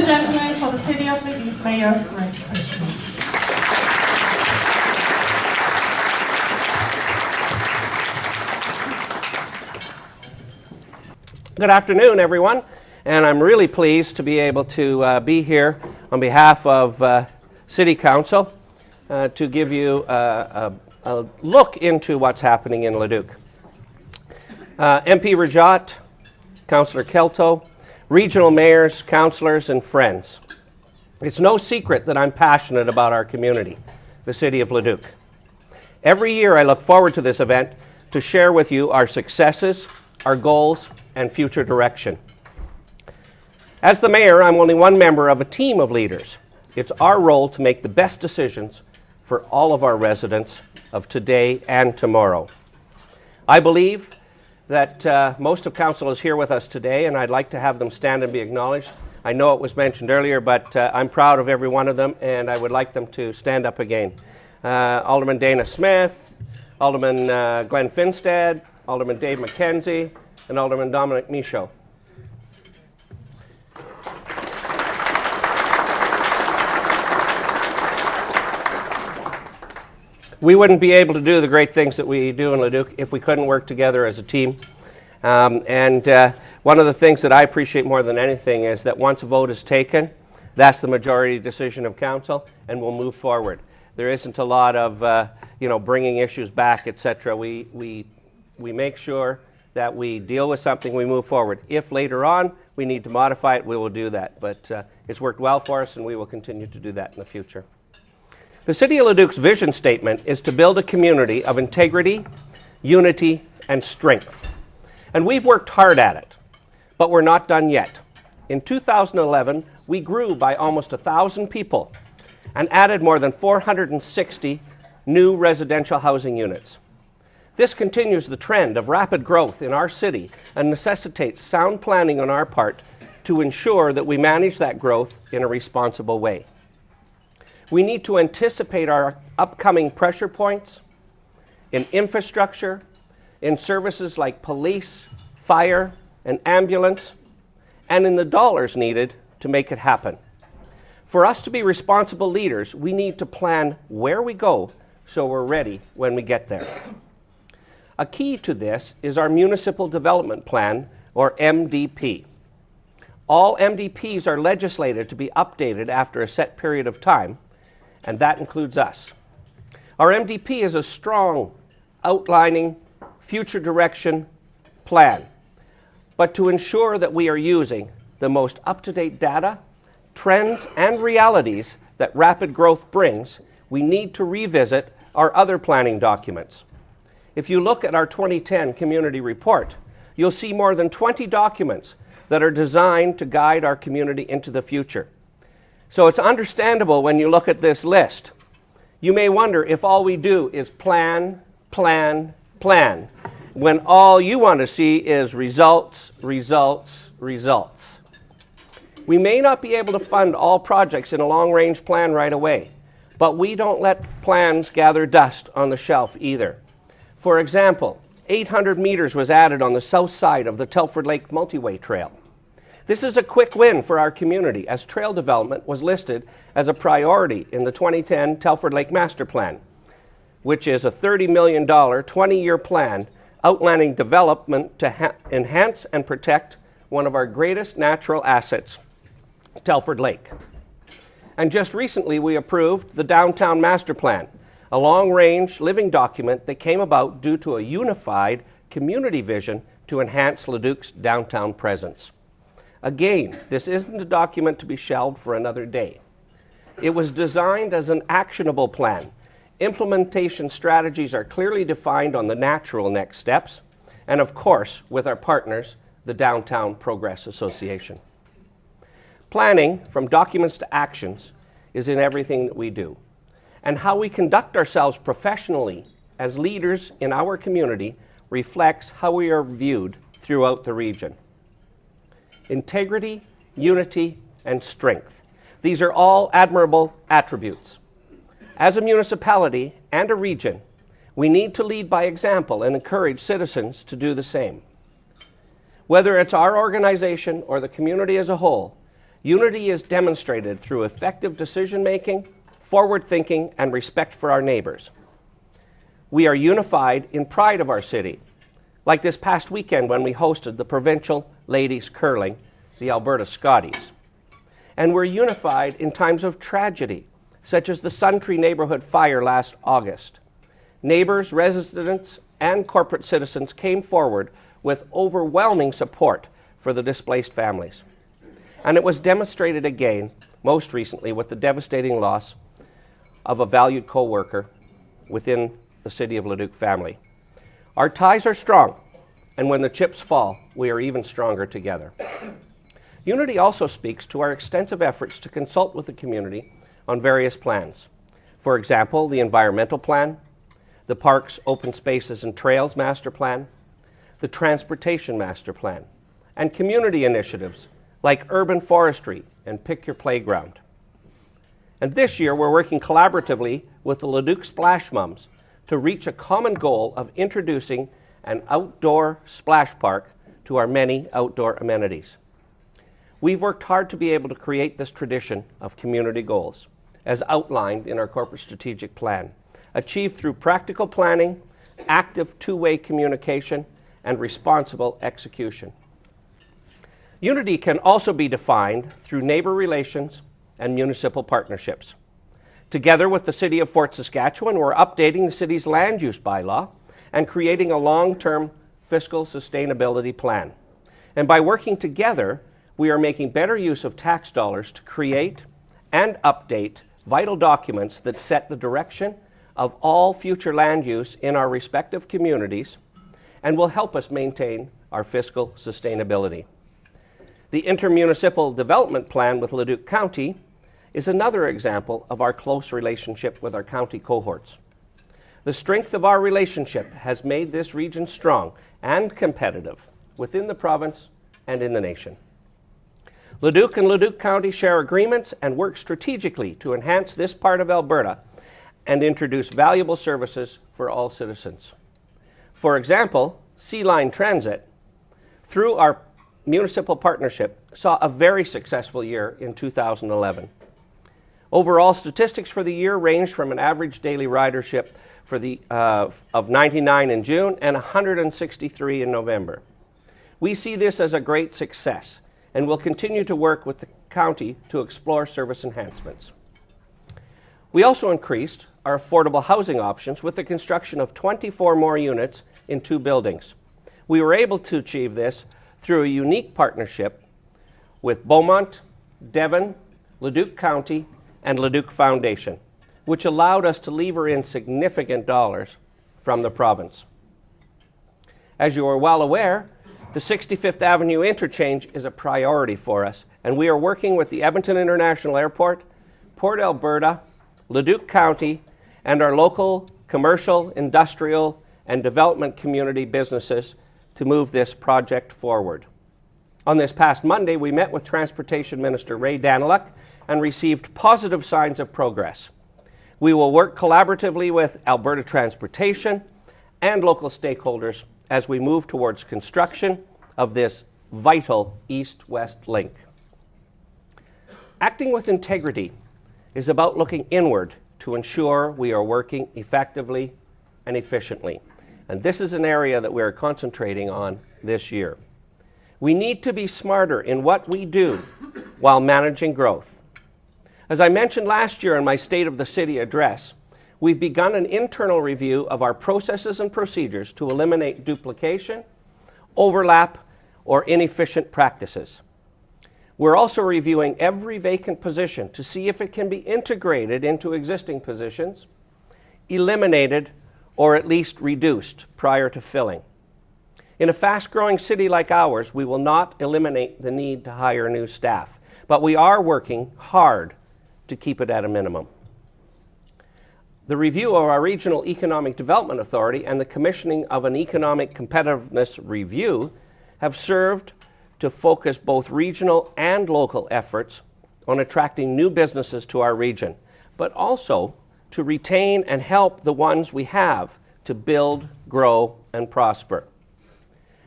gentlemen, for the City of Leduc, Mayor Krischke. Good afternoon, everyone, and I'm really pleased to be able to be here on behalf of City Council to give you a look into what's happening in Leduc. MP Rajat, Councillor Kelto, regional mayors, councillors, and friends. It's no secret that I'm passionate about our community, the City of Leduc. Every year I look forward to this event to share with you our successes, our goals, and future direction. As the mayor, I'm only one member of a team of leaders. It's our role to make the best decisions for all of our residents of today and tomorrow. I believe that most of council is here with us today, and I'd like to have them stand and be acknowledged. I know it was mentioned earlier, but I'm proud of every one of them, and I would like them to stand up again. Alderman Dana Smith, Alderman Glenn Finstead, Alderman Dave McKenzie, and Alderman Dominic Michaud. We wouldn't be able to do the great things that we do in Leduc if we couldn't work together as a team. One of the things that I appreciate more than anything is that once a vote is taken, that's the majority decision of council, and we'll move forward. There isn't a lot of bringing issues back, etc. We make sure that we deal with something, we move forward. If later on we need to modify it, we will do that. But it's worked well for us, and we will continue to do that in the future. The City of Leduc's vision statement is to build a community of integrity, unity, and strength. And we've worked hard at it, but we're not done yet. In 2011, we grew by almost 1,000 people and added more than 460 new residential housing units. This continues the trend of rapid growth in our city and necessitates sound planning on our part to ensure that we manage that growth in a responsible way. We need to anticipate our upcoming pressure points in infrastructure, in services like police, fire, and ambulance, and in the dollars needed to make it happen. For us to be responsible leaders, we need to plan where we go so we're ready when we get there. A key to this is our Municipal Development Plan, or MDP. All MDPs are legislated to be updated after a set period of time, and that includes us. Our MDP is a strong, outlining, future direction plan, but to ensure that we are using the most up-to-date data, trends, and realities that rapid growth brings, we need to revisit our other planning documents. If you look at our 2010 community report, you'll see more than 20 documents that are designed to guide our community into the future. So it's understandable when you look at this list. You may wonder if all we do is plan, plan, plan, when all you want to see is results, results, results. We may not be able to fund all projects in a long-range plan right away, but we don't let plans gather dust on the shelf either. For example, 800 meters was added on the south side of the Telford Lake Multi-Way Trail. This is a quick win for our community, as trail development was listed as a priority in the 2010 Telford Lake Master Plan, which is a $30 million 20-year plan outlining development to enhance and protect one of our greatest natural assets, Telford Lake. And just recently we approved the Downtown Master Plan, a long-range living document that came about due to a unified community vision to enhance Leduc's downtown presence. Again, this isn't a document to be shelved for another day. It was designed as an actionable plan. Implementation strategies are clearly defined on the natural next steps, and of course, with our partners, the Downtown Progress Association. Planning, from documents to actions, is in everything that we do. And how we conduct ourselves professionally as leaders in our community reflects how we are viewed throughout the region. Integrity, unity, and strength. These are all admirable attributes. As a municipality and a region, we need to lead by example and encourage citizens to do the same. Whether it's our organization or the community as a whole, Unity is demonstrated through effective decision-making, forward thinking, and respect for our neighbors. We are unified in pride of our city, like this past weekend when we hosted the provincial ladies curling, the Alberta Scotties. And we're unified in times of tragedy, such as the Suntree neighborhood fire last August. Neighbors, residents, and corporate citizens came forward with overwhelming support for the displaced families. And it was demonstrated again, most recently, with the devastating loss of a valued co-worker within the City of Leduc family. Our ties are strong, and when the chips fall, we are even stronger together. Unity also speaks to our extensive efforts to consult with the community on various plans. For example, the environmental plan, the Parks, Open Spaces and Trails Master Plan, the Transportation Master Plan, and community initiatives like urban forestry and Pick Your Playground. And this year, we're working collaboratively with the Leduc Splash Mums to reach a common goal of introducing an outdoor splash park to our many outdoor amenities. We've worked hard to be able to create this tradition of community goals, as outlined in our corporate strategic plan, achieved through practical planning, active two-way communication, and responsible execution. Unity can also be defined through neighbor relations and municipal partnerships. Together with the City of Fort Saskatchewan, we're updating the city's land use bylaw and creating a long-term fiscal sustainability plan. And by working together, we are making better use of tax dollars to create and update vital documents that set the direction of all future land use in our respective communities and will help us maintain our fiscal sustainability. The intermunicipal development plan with Leduc County is another example of our close relationship with our county cohorts. The strength of our relationship has made this region strong and competitive within the province and in the nation. Leduc and Leduc County share agreements and work strategically to enhance this part of Alberta and introduce valuable services for all citizens. For example, Sea Line Transit, through our municipal partnership, saw a very successful year in 2011. Overall statistics for the year ranged from an average daily ridership of 99 in June and 163 in November. We see this as a great success and will continue to work with the county to explore service enhancements. We also increased our affordable housing options with the construction of 24 more units in 2 buildings. We were able to achieve this through a unique partnership with Beaumont, Devon, Leduc County, and Leduc Foundation, which allowed us to lever in significant dollars from the province. As you are well aware, the 65th Avenue interchange is a priority for us, and we are working with the Edmonton International Airport, Port Alberta, Leduc County, and our local commercial, industrial, and development community businesses to move this project forward. On this past Monday, we met with Transportation Minister Ray Daniluk and received positive signs of progress. We will work collaboratively with Alberta Transportation and local stakeholders as we move towards construction of this vital east-west link. Acting with integrity is about looking inward to ensure we are working effectively and efficiently. And this is an area that we are concentrating on this year. We need to be smarter in what we do while managing growth. As I mentioned last year in my State of the City address, we've begun an internal review of our processes and procedures to eliminate duplication, overlap, or inefficient practices. We're also reviewing every vacant position to see if it can be integrated into existing positions, eliminated, or at least reduced prior to filling. In a fast-growing city like ours, we will not eliminate the need to hire new staff, but we are working hard to keep it at a minimum. The review of our Regional Economic Development Authority and the commissioning of an Economic Competitiveness Review have served to focus both regional and local efforts on attracting new businesses to our region, but also to retain and help the ones we have to build, grow, and prosper.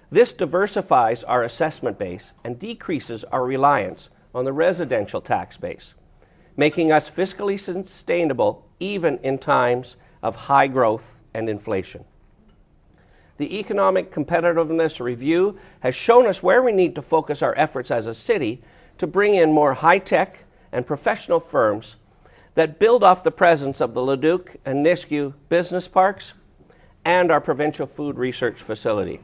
This diversifies our assessment base and decreases our reliance on the residential tax base, making us fiscally sustainable even in times of high growth and inflation. The Economic Competitiveness Review has shown us where we need to focus our efforts as a city to bring in more high-tech and professional firms that build off the presence of the Leduc and Nisku business parks and our provincial food research facility.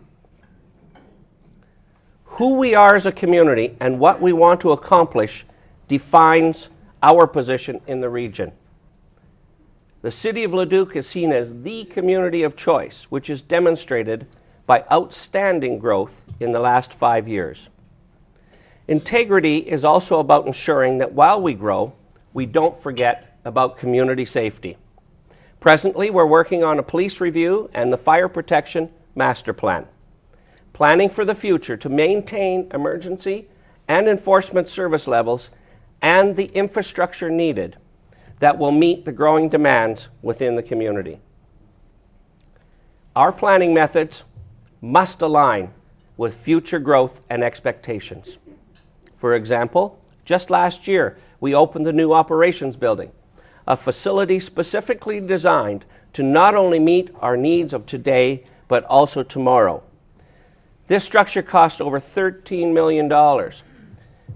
Who we are as a community and what we want to accomplish defines our position in the region. The City of Leduc is seen as the community of choice, which is demonstrated by outstanding growth in the last 5 years. Integrity is also about ensuring that while we grow, we don't forget about community safety. Presently, we're working on a police review and the fire protection master plan, planning for the future to maintain emergency and enforcement service levels and the infrastructure needed that will meet the growing demands within the community. Our planning methods must align with future growth and expectations. For example, just last year, we opened the new operations building, a facility specifically designed to not only meet our needs of today, but also tomorrow. This structure cost over $13 million.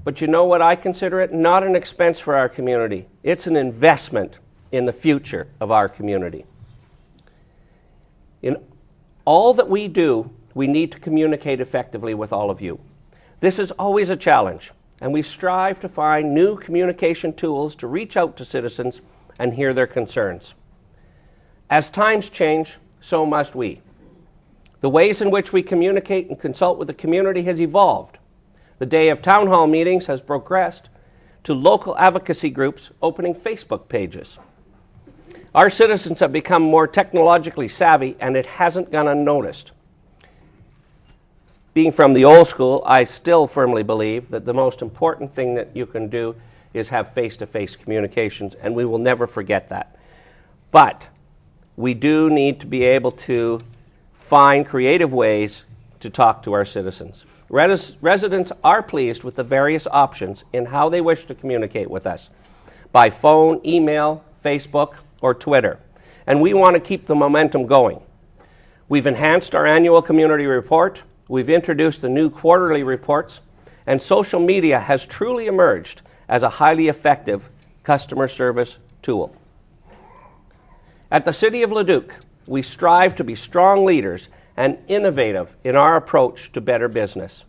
But you know what I consider it? Not an expense for our community. It's an investment in the future of our community. In all that we do, we need to communicate effectively with all of you. This is always a challenge, and we strive to find new communication tools to reach out to citizens and hear their concerns. As times change, so must we. The ways in which we communicate and consult with the community has evolved. The day of town hall meetings has progressed to local advocacy groups opening Facebook pages. Our citizens have become more technologically savvy, and it hasn't gone unnoticed. Being from the old school, I still firmly believe that the most important thing that you can do is have face-to-face communications, and we will never forget that. But we do need to be able to find creative ways to talk to our citizens. Residents are pleased with the various options in how they wish to communicate with us, by phone, email, Facebook, or Twitter, and we want to keep the momentum going. We've enhanced our annual community report, we've introduced the new quarterly reports, and social media has truly emerged as a highly effective customer service tool. At the City of Leduc, we strive to be strong leaders and innovative in our approach to better business.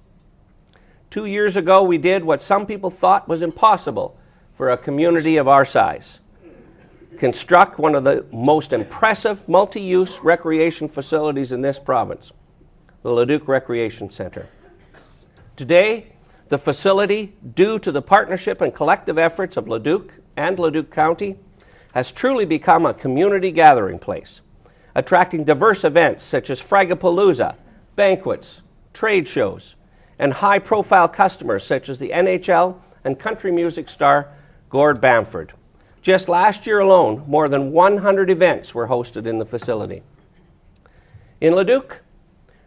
2 years ago, we did what some people thought was impossible for a community of our size: construct one of the most impressive multi-use recreation facilities in this province, the Leduc Recreation Centre. Today, the facility, due to the partnership and collective efforts of Leduc and Leduc County, has truly become a community gathering place, attracting diverse events such as Fragapalooza, banquets, trade shows, and high-profile customers such as the NHL and country music star Gord Bamford. Just last year alone, more than 100 events were hosted in the facility. In Leduc,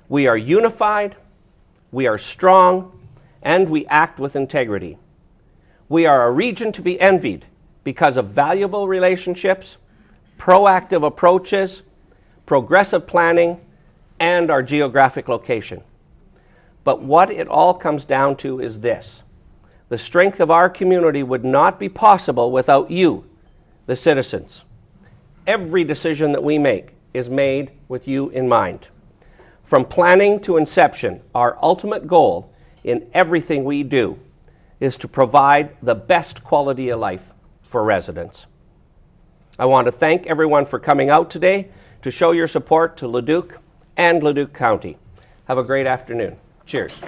we are unified, we are strong, and we act with integrity. We are a region to be envied because of valuable relationships, proactive approaches, progressive planning, and our geographic location. But what it all comes down to is this: the strength of our community would not be possible without you, the citizens. Every decision that we make is made with you in mind. From planning to inception, our ultimate goal in everything we do is to provide the best quality of life for residents. I want to thank everyone for coming out today to show your support to Leduc and Leduc County. Have a great afternoon. Cheers.